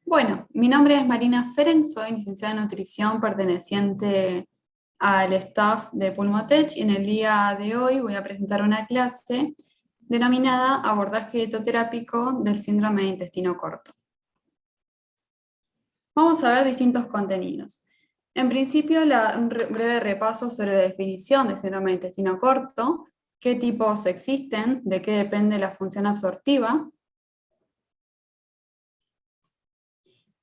Bueno, mi nombre es Marina Ferenc, soy licenciada en nutrición perteneciente al staff de Pulmotech y en el día de hoy voy a presentar una clase denominada Abordaje etoterápico del síndrome de intestino corto. Vamos a ver distintos contenidos. En principio, un breve repaso sobre la definición de síndrome de intestino corto, qué tipos existen, de qué depende la función absortiva.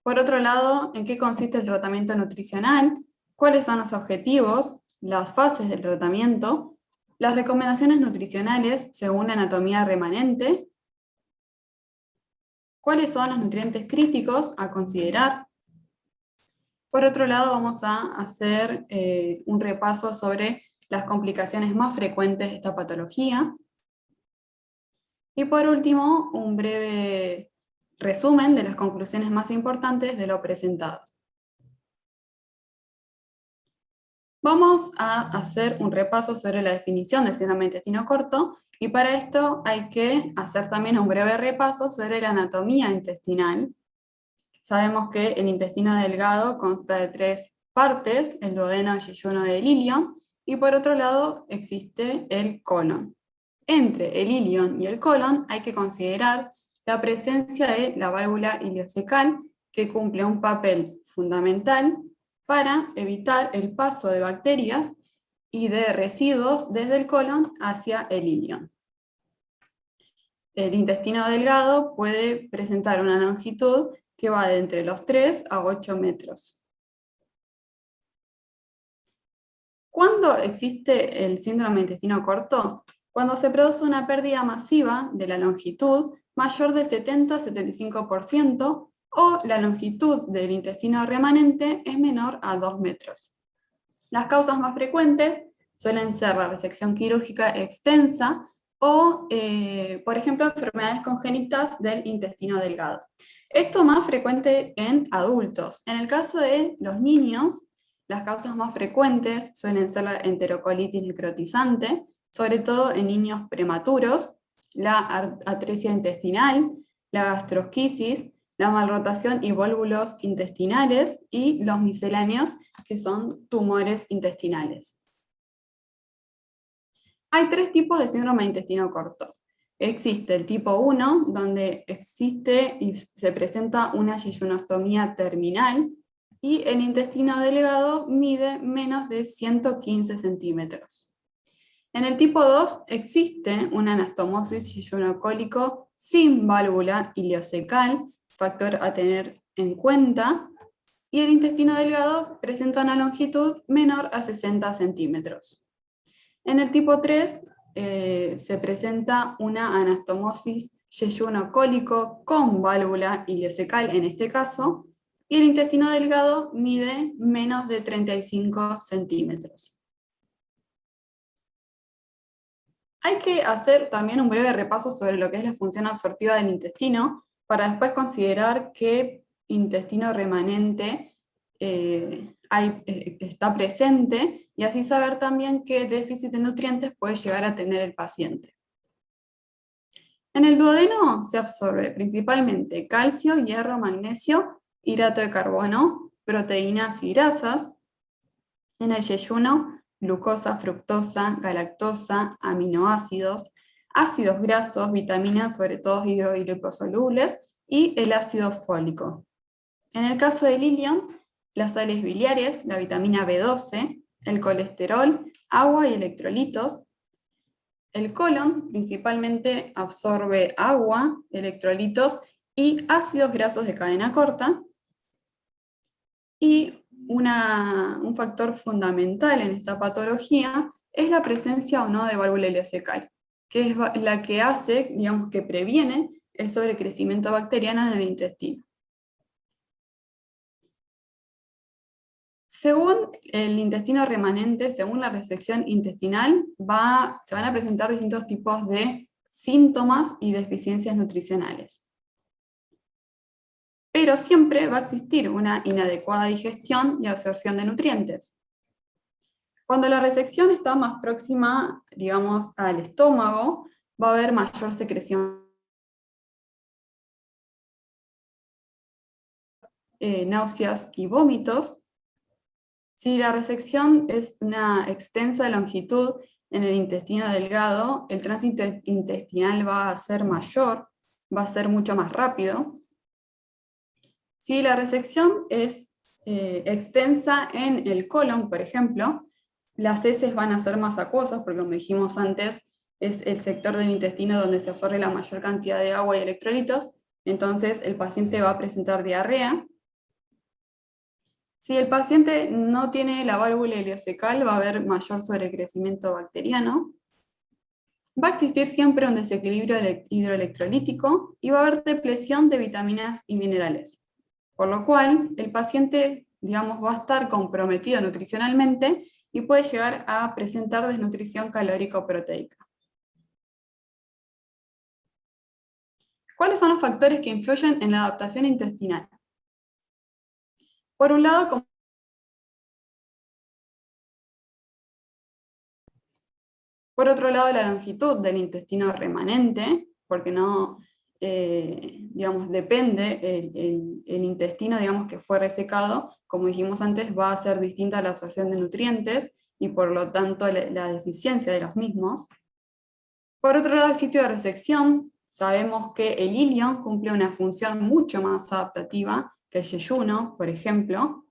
Por otro lado, ¿en qué consiste el tratamiento nutricional? ¿Cuáles son los objetivos, las fases del tratamiento, las recomendaciones nutricionales según la anatomía remanente? ¿Cuáles son los nutrientes críticos a considerar? Por otro lado, vamos a hacer un repaso sobre las complicaciones más frecuentes de esta patología. Y por último, un breve resumen de las conclusiones más importantes de lo presentado. Vamos a hacer un repaso sobre la definición de síndrome de intestino corto, y para esto hay que hacer también un breve repaso sobre la anatomía intestinal. Sabemos que el intestino delgado consta de tres partes, el duodeno, el yeyuno y el ilion, y por otro lado existe el colon. Entre el ilion y el colon hay que considerar la presencia de la válvula ileocecal, que cumple un papel fundamental para evitar el paso de bacterias y de residuos desde el colon hacia el ilion. El intestino delgado puede presentar una longitud que va de entre los 3 a 8 metros. ¿Cuándo existe el síndrome de intestino corto? Cuando se produce una pérdida masiva de la longitud mayor de 70-75% o la longitud del intestino remanente es menor a 2 metros. Las causas más frecuentes suelen ser la resección quirúrgica extensa o, por ejemplo, enfermedades congénitas del intestino delgado. Esto más frecuente en adultos. En el caso de los niños, las causas más frecuentes suelen ser la enterocolitis necrotizante, sobre todo en niños prematuros, la atresia intestinal, la gastrosquisis, la malrotación y vólvulos intestinales y los misceláneos, que son tumores intestinales. Hay tres tipos de síndrome de intestino corto. Existe el tipo 1, donde existe y se presenta una yeyunostomía terminal, y el intestino delgado mide menos de 115 centímetros. En el tipo 2 existe una anastomosis yeyunocólico sin válvula ileocecal, factor a tener en cuenta, y el intestino delgado presenta una longitud menor a 60 centímetros. En el tipo 3 se presenta una anastomosis yeyunocólico con válvula ileocecal en este caso, y el intestino delgado mide menos de 35 centímetros. Hay que hacer también un breve repaso sobre lo que es la función absortiva del intestino, para después considerar qué intestino remanente está presente, y así saber también qué déficit de nutrientes puede llegar a tener el paciente. En el duodeno se absorbe principalmente calcio, hierro, magnesio, hidrato de carbono, proteínas y grasas. En el yeyuno, glucosa, fructosa, galactosa, aminoácidos, ácidos grasos, vitaminas, sobre todo hidrogliposolubles, y el ácido fólico. En el caso del ilion, las sales biliares, la vitamina B12, el colesterol, agua y electrolitos. El colon principalmente absorbe agua, electrolitos y ácidos grasos de cadena corta. Y un factor fundamental en esta patología es la presencia o no de válvula ileocecal, que es la que hace, digamos, que previene el sobrecrecimiento bacteriano en el intestino. Según el intestino remanente, según la resección intestinal, se van a presentar distintos tipos de síntomas y deficiencias nutricionales. Pero siempre va a existir una inadecuada digestión y absorción de nutrientes. Cuando la resección está más próxima, digamos, al estómago, va a haber mayor secreción náuseas y vómitos. Si la resección es una extensa longitud en el intestino delgado, el tránsito intestinal va a ser mayor, va a ser mucho más rápido. Si la resección es extensa en el colon, por ejemplo, las heces van a ser más acuosas, porque como dijimos antes, es el sector del intestino donde se absorbe la mayor cantidad de agua y electrolitos, entonces el paciente va a presentar diarrea. Si el paciente no tiene la válvula ileocecal, va a haber mayor sobrecrecimiento bacteriano. Va a existir siempre un desequilibrio hidroelectrolítico y va a haber depresión de vitaminas y minerales. Por lo cual, el paciente, digamos, va a estar comprometido nutricionalmente y puede llegar a presentar desnutrición calórico-proteica. ¿Cuáles son los factores que influyen en la adaptación intestinal? Por un lado, por otro lado, la longitud del intestino remanente, porque no, digamos, depende, el intestino, digamos, que fue resecado, como dijimos antes, va a ser distinta a la absorción de nutrientes y por lo tanto la deficiencia de los mismos. Por otro lado, el sitio de resección, sabemos que el ilion cumple una función mucho más adaptativa que el yeyuno, por ejemplo.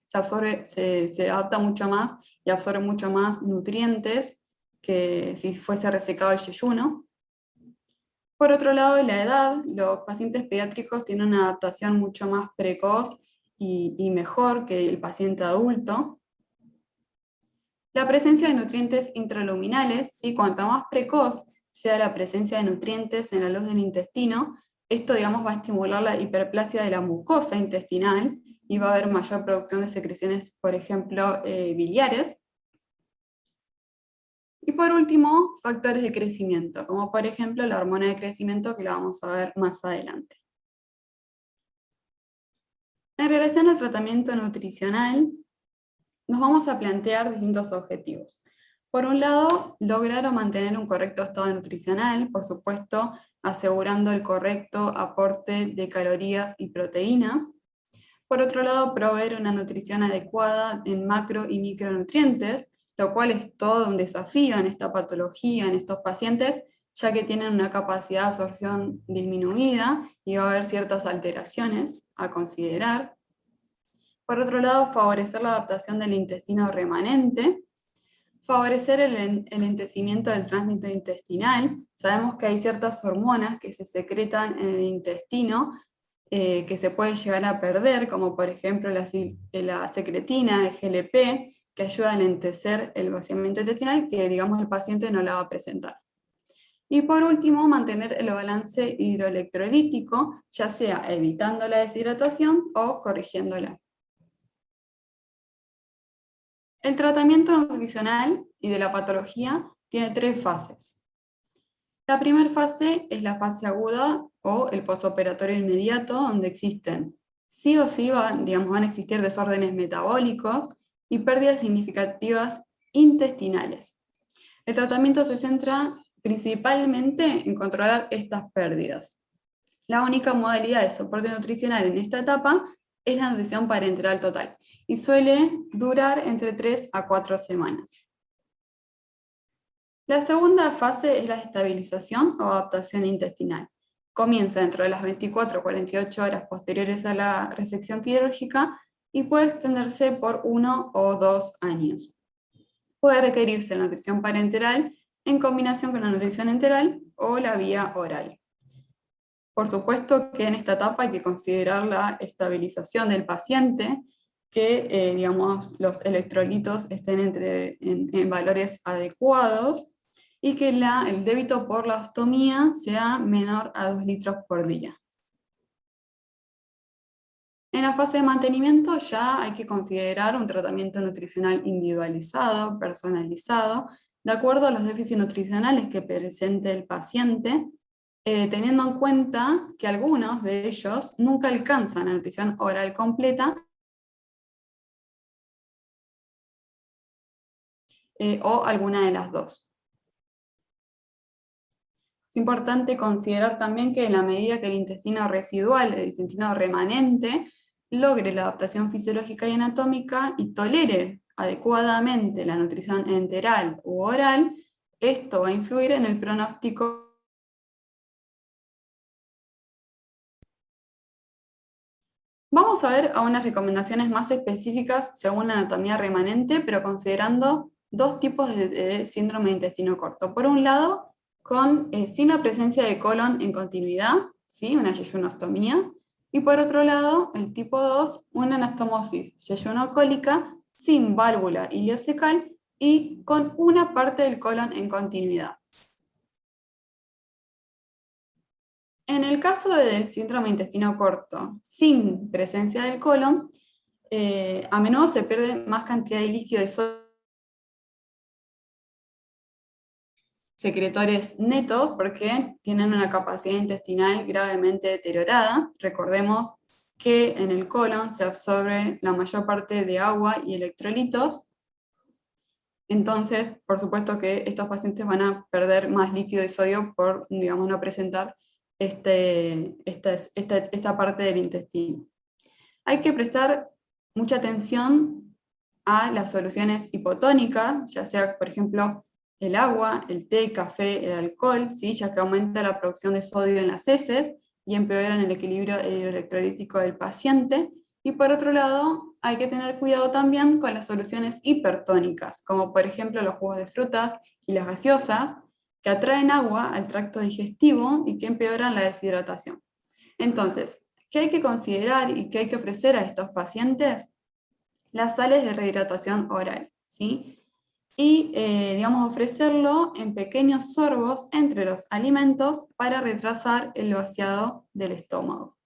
Se adapta mucho más y absorbe mucho más nutrientes que si fuese resecado el yeyuno. Por otro lado, la edad, los pacientes pediátricos tienen una adaptación mucho más precoz y mejor que el paciente adulto. La presencia de nutrientes intraluminales, ¿sí? Cuanto más precoz sea la presencia de nutrientes en la luz del intestino, esto, digamos, va a estimular la hiperplasia de la mucosa intestinal y va a haber mayor producción de secreciones, por ejemplo, biliares. Y por último, factores de crecimiento, como por ejemplo la hormona de crecimiento, que la vamos a ver más adelante. En relación al tratamiento nutricional, nos vamos a plantear distintos objetivos. Por un lado, lograr o mantener un correcto estado nutricional, por supuesto, asegurando el correcto aporte de calorías y proteínas. Por otro lado, proveer una nutrición adecuada en macro y micronutrientes, lo cual es todo un desafío en esta patología, en estos pacientes, ya que tienen una capacidad de absorción disminuida y va a haber ciertas alteraciones a considerar. Por otro lado, favorecer la adaptación del intestino remanente, favorecer el enlentecimiento del tránsito intestinal. Sabemos que hay ciertas hormonas que se secretan en el intestino que se pueden llegar a perder, como por ejemplo la secretina, el GLP, que ayuda a enlentecer el vaciamiento intestinal, que digamos el paciente no la va a presentar. Y por último, mantener el balance hidroelectrolítico, ya sea evitando la deshidratación o corrigiéndola. El tratamiento nutricional y de la patología tiene 3 fases. La primera fase es la fase aguda o el postoperatorio inmediato, donde existen, sí o sí van a existir desórdenes metabólicos y pérdidas significativas intestinales. El tratamiento se centra principalmente en controlar estas pérdidas. La única modalidad de soporte nutricional en esta etapa es la nutrición parenteral total y suele durar entre 3 a 4 semanas. La segunda fase es la estabilización o adaptación intestinal. Comienza dentro de las 24 o 48 horas posteriores a la resección quirúrgica y puede extenderse por 1 o 2 años. Puede requerirse la nutrición parenteral en combinación con la nutrición enteral o la vía oral. Por supuesto que en esta etapa hay que considerar la estabilización del paciente, que los electrolitos estén en valores adecuados y que el débito por la ostomía sea menor a 2 litros por día. En la fase de mantenimiento ya hay que considerar un tratamiento nutricional individualizado, personalizado, de acuerdo a los déficits nutricionales que presente el paciente, teniendo en cuenta que algunos de ellos nunca alcanzan la nutrición oral completa o alguna de las dos. Es importante considerar también que en la medida que el intestino residual, el intestino remanente, logre la adaptación fisiológica y anatómica y tolere adecuadamente la nutrición enteral u oral, esto va a influir en el pronóstico. Vamos a ver a unas recomendaciones más específicas según la anatomía remanente, pero considerando dos tipos de síndrome de intestino corto. Por un lado, sin la presencia de colon en continuidad, ¿sí? Una yeyunostomía, y por otro lado, el tipo 2, una anastomosis yeyunocólica sin válvula ileocecal y con una parte del colon en continuidad. En el caso del síndrome de intestino corto, sin presencia del colon, a menudo se pierde más cantidad de líquido y secretores netos porque tienen una capacidad intestinal gravemente deteriorada. Recordemos que en el colon se absorbe la mayor parte de agua y electrolitos. Entonces, por supuesto que estos pacientes van a perder más líquido y sodio por, digamos, no presentar esta parte del intestino. Hay que prestar mucha atención a las soluciones hipotónicas, ya sea, por ejemplo, el agua, el té, el café, el alcohol, ¿sí? Ya que aumenta la producción de sodio en las heces y empeoran el equilibrio electrolítico del paciente. Y por otro lado, hay que tener cuidado también con las soluciones hipertónicas, como por ejemplo los jugos de frutas y las gaseosas, que atraen agua al tracto digestivo y que empeoran la deshidratación. Entonces, ¿qué hay que considerar y qué hay que ofrecer a estos pacientes? Las sales de rehidratación oral, ¿sí? Y, digamos, ofrecerlo en pequeños sorbos entre los alimentos para retrasar el vaciado del estómago.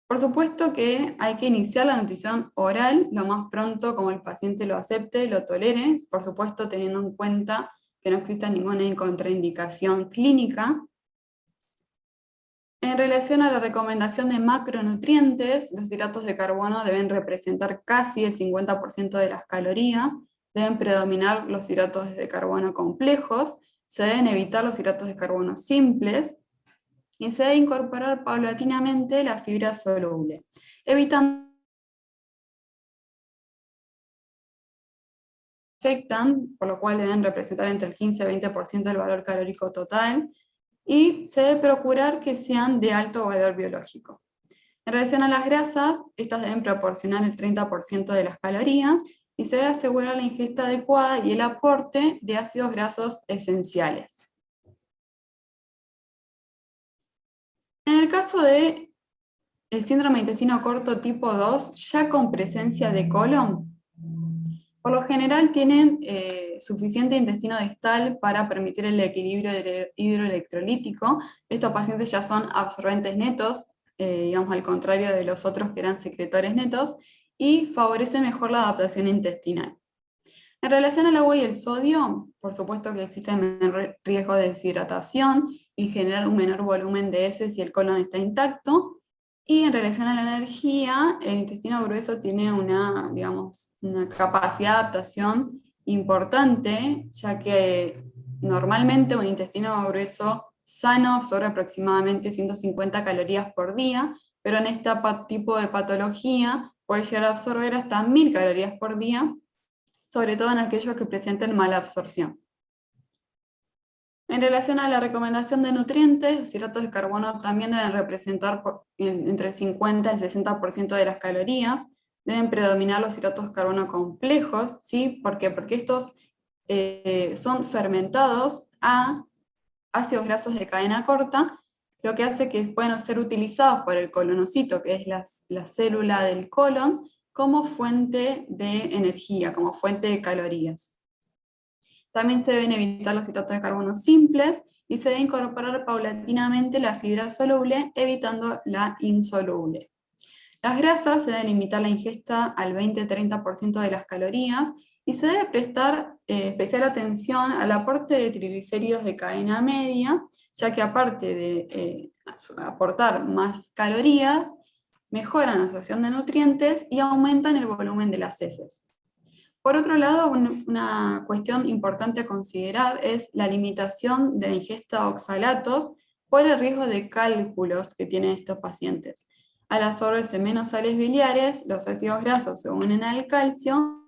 Por supuesto que hay que iniciar la nutrición oral lo más pronto como el paciente lo acepte, lo tolere, por supuesto teniendo en cuenta que no exista ninguna contraindicación clínica. En relación a la recomendación de macronutrientes, los hidratos de carbono deben representar casi el 50% de las calorías, deben predominar los hidratos de carbono complejos, se deben evitar los hidratos de carbono simples, y se debe incorporar paulatinamente la fibra soluble, evitando que afectan, por lo cual deben representar entre el 15 y 20% del valor calórico total, y se debe procurar que sean de alto valor biológico. En relación a las grasas, estas deben proporcionar el 30% de las calorías y se debe asegurar la ingesta adecuada y el aporte de ácidos grasos esenciales. En el caso de el síndrome de intestino corto tipo 2, ya con presencia de colon, por lo general tienen suficiente intestino distal para permitir el equilibrio hidroelectrolítico. Estos pacientes ya son absorbentes netos, digamos al contrario de los otros que eran secretores netos, y favorece mejor la adaptación intestinal. En relación al agua y el sodio, por supuesto que existe menor riesgo de deshidratación y generar un menor volumen de heces si el colon está intacto. Y en relación a la energía, el intestino grueso tiene digamos, una capacidad de adaptación importante, ya que normalmente un intestino grueso sano absorbe aproximadamente 150 calorías por día, pero en este tipo de patología puede llegar a absorber hasta 1000 calorías por día, sobre todo en aquellos que presenten mala absorción. En relación a la recomendación de nutrientes, los hidratos de carbono también deben representar entre el 50 y el 60% de las calorías, deben predominar los hidratos de carbono complejos, ¿sí? ¿Por qué? Porque estos son fermentados a ácidos grasos de cadena corta, lo que hace que puedan ser utilizados por el colonocito, que es la célula del colon, como fuente de energía, como fuente de calorías. También se deben evitar los hidratos de carbono simples y se debe incorporar paulatinamente la fibra soluble, evitando la insoluble. Las grasas se deben limitar la ingesta al 20-30% de las calorías y se debe prestar especial atención al aporte de triglicéridos de cadena media, ya que aparte de aportar más calorías, mejoran la absorción de nutrientes y aumentan el volumen de las heces. Por otro lado, una cuestión importante a considerar es la limitación de la ingesta de oxalatos por el riesgo de cálculos que tienen estos pacientes. Al absorberse menos sales biliares, los ácidos grasos se unen al calcio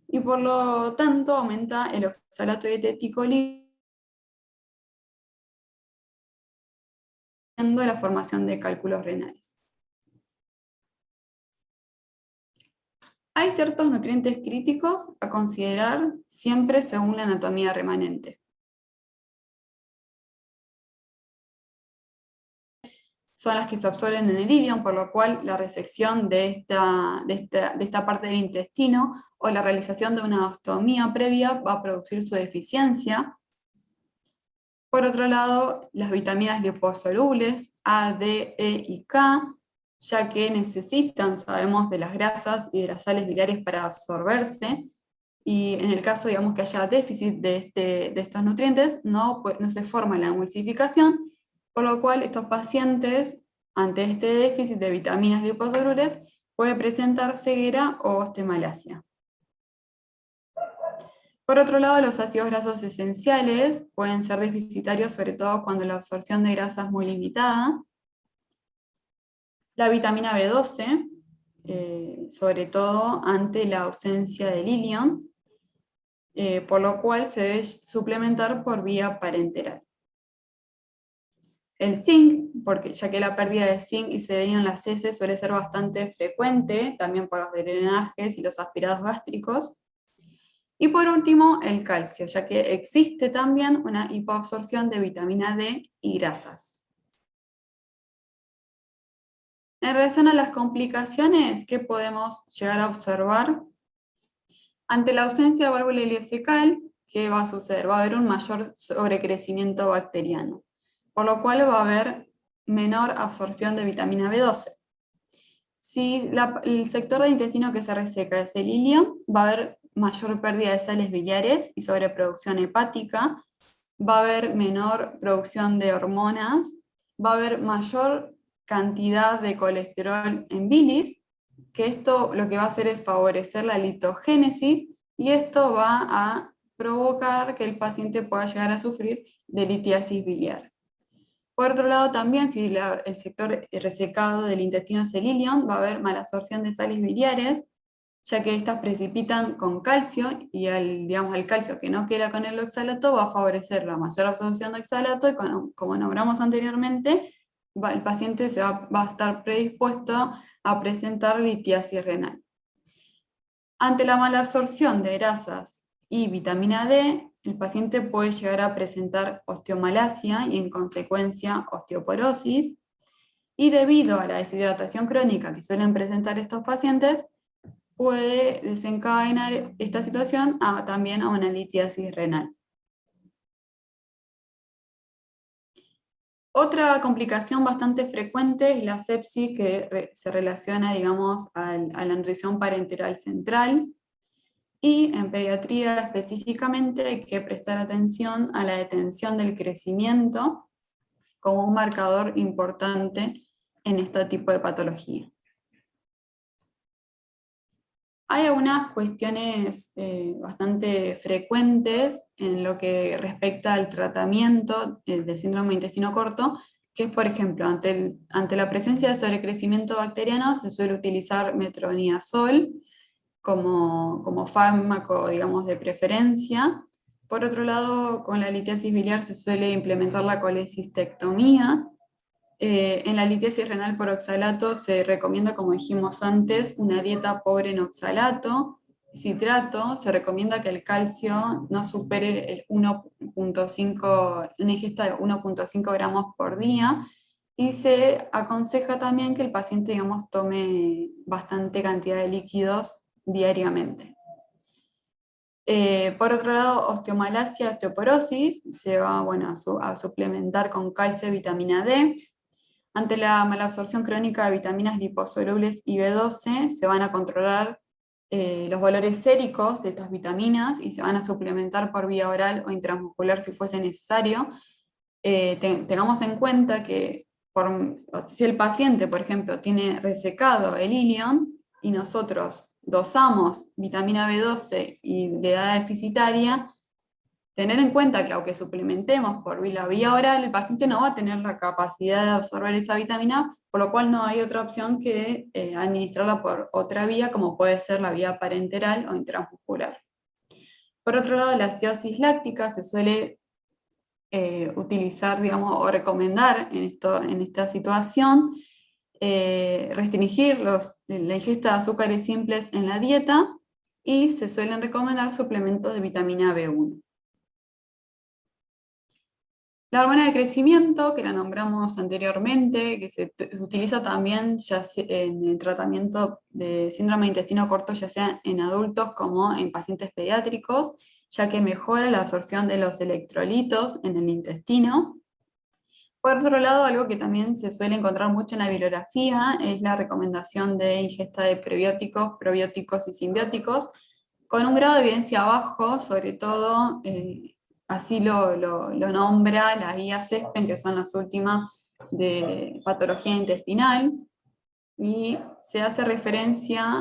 y por lo tanto aumenta el oxalato dietético líquido, la formación de cálculos renales. Hay ciertos nutrientes críticos a considerar siempre según la anatomía remanente. Son las que se absorben en el ilion, por lo cual la resección de esta parte del intestino o la realización de una ostomía previa va a producir su deficiencia. Por otro lado, las vitaminas liposolubles A, D, E y K, ya que necesitan, sabemos, de las grasas y de las sales biliares para absorberse, y en el caso, digamos, que haya déficit de estos nutrientes, no se forma la emulsificación, por lo cual estos pacientes, ante este déficit de vitaminas liposolubles, puede presentar ceguera o osteomalacia. Por otro lado, los ácidos grasos esenciales pueden ser deficitarios, sobre todo cuando la absorción de grasa es muy limitada. La vitamina B12, sobre todo ante la ausencia del ilion, por lo cual se debe suplementar por vía parenteral. El zinc, porque ya que la pérdida de zinc y selenio en las heces suele ser bastante frecuente, también por los drenajes y los aspirados gástricos. Y por último, el calcio, ya que existe también una hipoabsorción de vitamina D y grasas. En relación a las complicaciones que podemos llegar a observar, ante la ausencia de válvula ileocecal, ¿qué va a suceder? Va a haber un mayor sobrecrecimiento bacteriano, por lo cual va a haber menor absorción de vitamina B12. Si el sector del intestino que se reseca es el ilion, va a haber mayor pérdida de sales biliares y sobreproducción hepática, va a haber menor producción de hormonas, va a haber mayor cantidad de colesterol en bilis, que esto lo que va a hacer es favorecer la litogénesis, y esto va a provocar que el paciente pueda llegar a sufrir de litiasis biliar. Por otro lado, también, si el sector resecado del intestino es el ilion, va a haber malabsorción de sales biliares, ya que estas precipitan con calcio, y al calcio que no queda con el oxalato va a favorecer la mayor absorción de oxalato, y como nombramos anteriormente, el paciente va a estar predispuesto a presentar litiasis renal. Ante la malabsorción de grasas y vitamina D, el paciente puede llegar a presentar osteomalacia y en consecuencia osteoporosis, y debido a la deshidratación crónica que suelen presentar estos pacientes, puede desencadenar esta situación también a una litiasis renal. Otra complicación bastante frecuente es la sepsis, que se relaciona, digamos, a la nutrición parenteral central, y en pediatría específicamente hay que prestar atención a la detención del crecimiento como un marcador importante en este tipo de patología. Hay algunas cuestiones bastante frecuentes en lo que respecta al tratamiento del síndrome de intestino corto, que es, por ejemplo, ante la presencia de sobrecrecimiento bacteriano se suele utilizar metronidazol como fármaco, digamos, de preferencia. Por otro lado, con la litiasis biliar se suele implementar la colecistectomía. En la litiasis renal por oxalato se recomienda, como dijimos antes, una dieta pobre en oxalato, citrato. Se recomienda que el calcio no supere el 1.5, una ingesta de 1.5 gramos por día, y se aconseja también que el paciente, digamos, tome bastante cantidad de líquidos diariamente. Por otro lado, osteomalacia, osteoporosis, se va a suplementar con calcio y vitamina D. Ante la malabsorción crónica de vitaminas liposolubles y B12, se van a controlar los valores séricos de estas vitaminas y se van a suplementar por vía oral o intramuscular si fuese necesario. Tengamos en cuenta que si el paciente, por ejemplo, tiene resecado el ilion y nosotros dosamos vitamina B12 y le da deficitaria, tener en cuenta que aunque suplementemos por la vía oral, el paciente no va a tener la capacidad de absorber esa vitamina, por lo cual no hay otra opción que administrarla por otra vía, como puede ser la vía parenteral o intramuscular. Por otro lado, la acidosis láctica se suele utilizar, digamos, o recomendar en esta situación, restringir la ingesta de azúcares simples en la dieta, y se suelen recomendar suplementos de vitamina B1. La hormona de crecimiento, que la nombramos anteriormente, que se utiliza también ya en el tratamiento de síndrome de intestino corto, ya sea en adultos como en pacientes pediátricos, ya que mejora la absorción de los electrolitos en el intestino. Por otro lado, algo que también se suele encontrar mucho en la bibliografía es la recomendación de ingesta de prebióticos, probióticos y simbióticos, con un grado de evidencia bajo, sobre todo, así lo nombra la guía CESPEN, que son las últimas de patología intestinal, y se hace referencia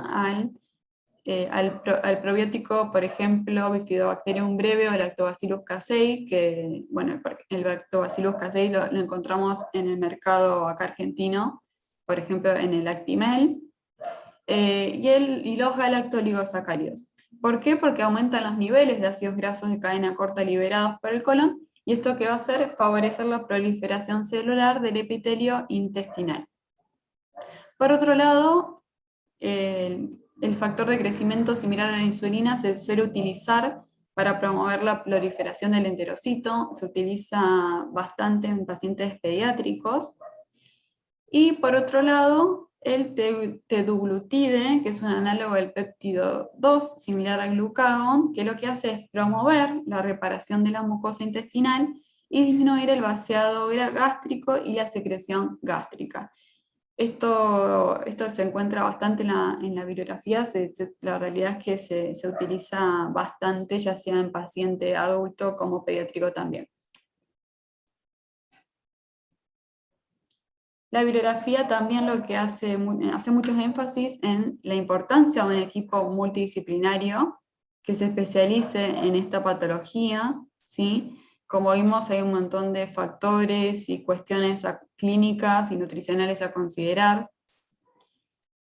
al probiótico, por ejemplo, Bifidobacterium breve o Lactobacillus casei, que, bueno, el Lactobacillus casei lo encontramos en el mercado acá argentino, por ejemplo, en el Actimel, y los galactoligosacáridos. ¿Por qué? Porque aumentan los niveles de ácidos grasos de cadena corta liberados por el colon, y esto que va a hacer es favorecer la proliferación celular del epitelio intestinal. Por otro lado, el factor de crecimiento similar a la insulina se suele utilizar para promover la proliferación del enterocito, se utiliza bastante en pacientes pediátricos. Y por otro lado, el teduglutide, que es un análogo del péptido 2, similar al glucagón, que lo que hace es promover la reparación de la mucosa intestinal y disminuir el vaciado gástrico y la secreción gástrica. Esto se encuentra bastante en la bibliografía, la realidad es que se utiliza bastante, ya sea en paciente adulto como pediátrico también. La bibliografía también lo que hace muchos énfasis en la importancia de un equipo multidisciplinario que se especialice en esta patología, ¿sí? Como vimos, hay un montón de factores y cuestiones clínicas y nutricionales a considerar.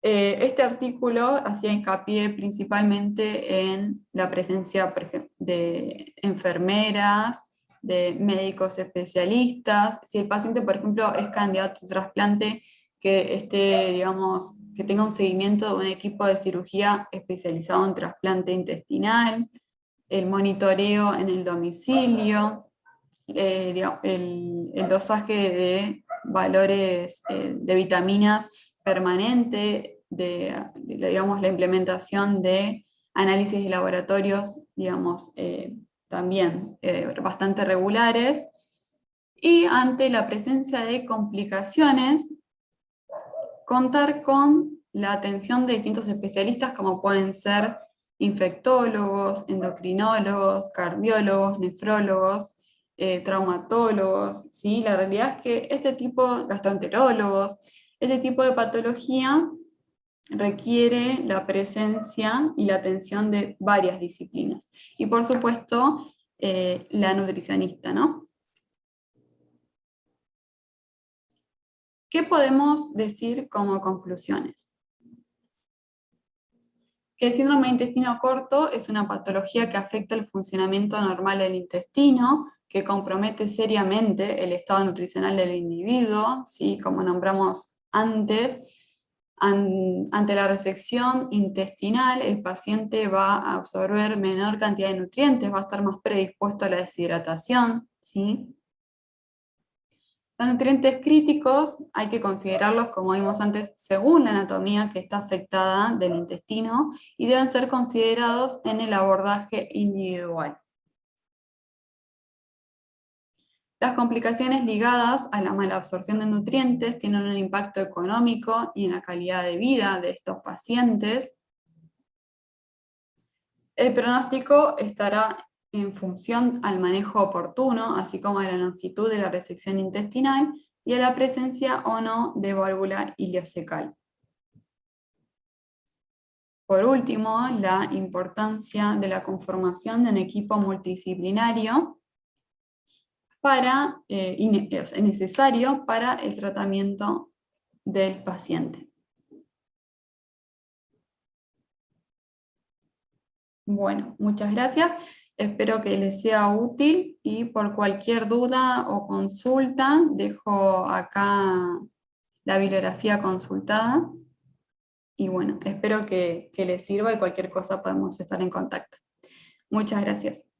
Este artículo hacía hincapié principalmente en la presencia, por ejemplo, de enfermeras, de médicos especialistas. Si el paciente, por ejemplo, es candidato a trasplante, digamos, que tenga un seguimiento de un equipo de cirugía especializado en trasplante intestinal, el monitoreo en el domicilio, el dosaje de valores de vitaminas permanente, digamos, la implementación de análisis de laboratorios, digamos, también bastante regulares, y ante la presencia de complicaciones, contar con la atención de distintos especialistas como pueden ser infectólogos, endocrinólogos, cardiólogos, nefrólogos, traumatólogos, ¿sí? La realidad es que gastroenterólogos, este tipo de patología requiere la presencia y la atención de varias disciplinas. Y por supuesto, la nutricionista, ¿no? ¿Qué podemos decir como conclusiones? Que el síndrome de intestino corto es una patología que afecta el funcionamiento normal del intestino, que compromete seriamente el estado nutricional del individuo, ¿sí? Como nombramos antes, ante la resección intestinal, el paciente va a absorber menor cantidad de nutrientes, va a estar más predispuesto a la deshidratación, ¿sí? Los nutrientes críticos hay que considerarlos, como vimos antes, según la anatomía que está afectada del intestino, y deben ser considerados en el abordaje individual. Las complicaciones ligadas a la mala absorción de nutrientes tienen un impacto económico y en la calidad de vida de estos pacientes. El pronóstico estará en función al manejo oportuno, así como a la longitud de la resección intestinal y a la presencia o no de válvula ileocecal. por último, la importancia de la conformación de un equipo multidisciplinario es necesario para el tratamiento del paciente. Bueno, muchas gracias. Espero que les sea útil y por cualquier duda o consulta dejo acá la bibliografía consultada. Y bueno, espero que les sirva y cualquier cosa podemos estar en contacto. Muchas gracias.